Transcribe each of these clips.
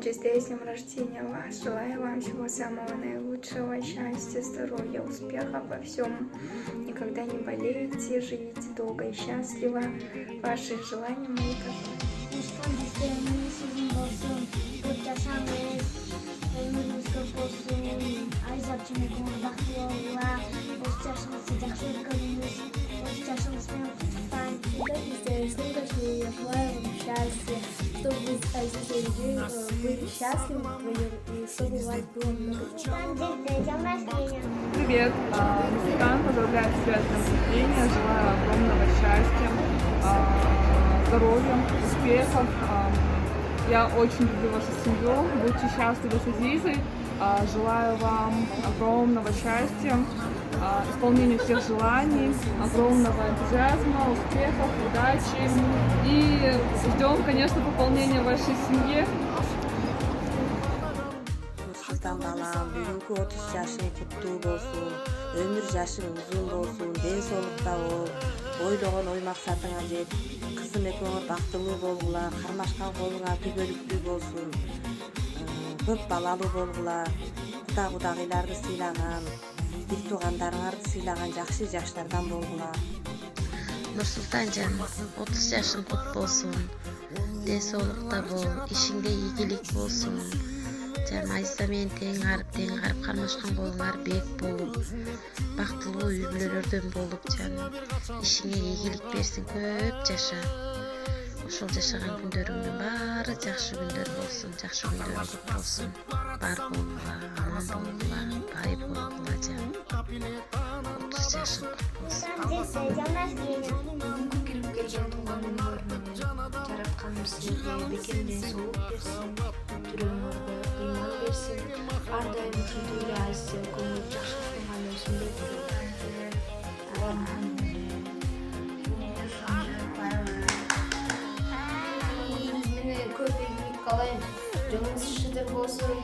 Христе, с днем рождения вас! Желаю вам всего самого наилучшего, счастья, здоровья, успехов во всем. Никогда не болейте, живите долго и счастливо. Ваши желания мои чтобы вы были счастливы вдвоем и чтобы у вас было много. Привет! Нурсултан, поздравляю тебя с днем рождения, желаю огромного счастья, здоровья, успехов. Я очень люблю вашу семью, будьте счастливы с Азизой, желаю вам огромного счастья, исполнения всех желаний, огромного энтузиазма, успехов, удачи и ждем, конечно, пополнения вашей семьи. Нурсултан балам, бүгүнкү 30 жашың куттуу болсун, өмүр жашың узун болсун, ден соолукта бол, ойлогон ой максатыңа жет, кызым экөөңөр бактылуу болгула, кармашкан колуңар күбөлүктүү болсун, көп балалуу болгула, кудагыйларды сыйлаган, бир туугандарыңарды сыйлаган жакшы жаштардан болгула. Нурсултанжан, 30 жашың кут болсун, ден соолукта бол, ишиңде ийгилик болсун. Жан Азиза менен тең карып кармашкан колуңар бек болуп, бактылуу үй бүлөлөрдөн болуп, жан ишиңе ийгилик берсин, көп жаша. Ошол жашаган күндөрүңдүн баары жакшы күндөр болсун, жакшы күндөр көп болсун. Бар болгула, аман болгула, бай болгула жан. 30 жашың кут болсун. Келип келген тууган күнүңөр жаратканым силерге бекемден соолук берсин, жүрөгүңөргө ыйман берсин, ар дайым тилдүү эле Азиза экөөңөр жакшы кылган өзүмдөй Мени көп ийгилик каалайм, жолуңуз шыдыр болсун,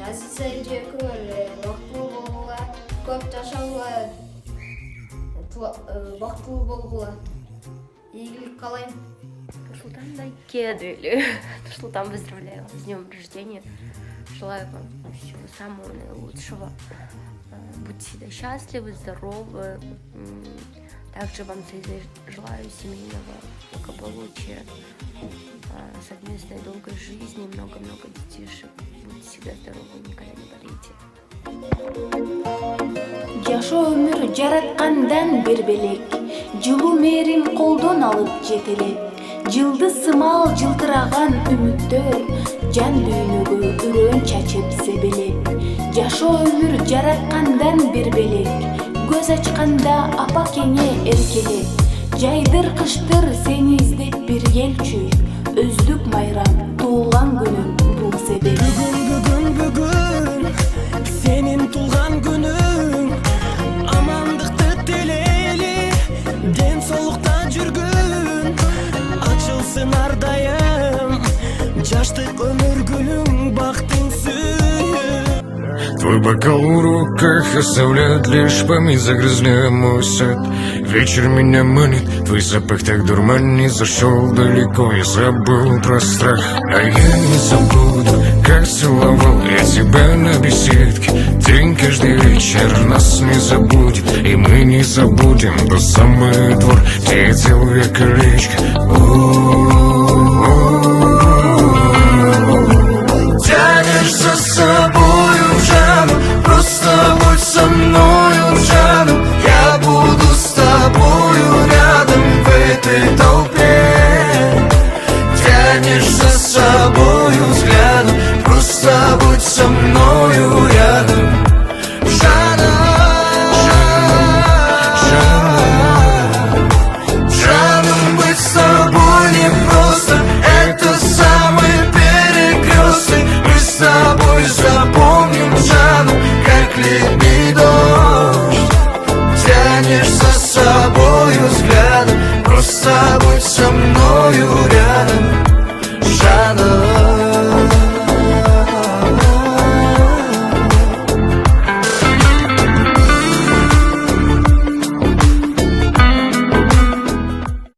Азиза эже экөөңөр бактылуу болгула, көп жашагыла, бактылуу болгула. Ийгилик каалайм. Нурсултан Кедрили. Нурсултан, поздравляю вас с днем рождения. Желаю вам всего самого наилучшего. Будьте всегда счастливы, здоровы. Также вам желаю семейного благополучия, совместной долгой жизни, много-много детишек. Будьте всегда здоровы, никогда не болейте. Жашоо өмүр жараткандан бир белек, жылуу мээрим колдон алып жетелеп, жылды сымал жылтыраган үмүттөр, жан дүйнөгө үрөн чачып себелеп. Жашоо өмүр жараткандан бир белек, көз ачканда апа кеңе эркелеп, жайдыр кыштыр сени издеп бир келчү, өздүк майрам туулган күнүң бул себеп. Бүгүн сенин туулган күнүң, амандыкты тилейли, ден соолукта жүргүн, ачылсын ар дайым жаштык өмүр гүлүң, бактың сүйүп. Твой бокал в руках оставляет лишь память, загрязняя мой сад. Вечер меня манит, твой запах так дурманит, зашел далеко, я забыл про страх. А я не забуду, как целовал я тебя на беседке. День каждый вечер нас не забудет, и мы не забудем до самый двор, где я делал я колечко. Тянешь за собою, Жанну, просто будь со мною, Жанну. Я буду с тобою рядом в этой толпе. Тянешь за собою взглядом, просто будь со мною рядом, Жанна. Жанна, быть с тобой непросто, это самый перекресток. Мы с тобой запомним, Жанну, как летний дождь. Тянешь за собою взглядом, просто будь со мною рядом, Жанна.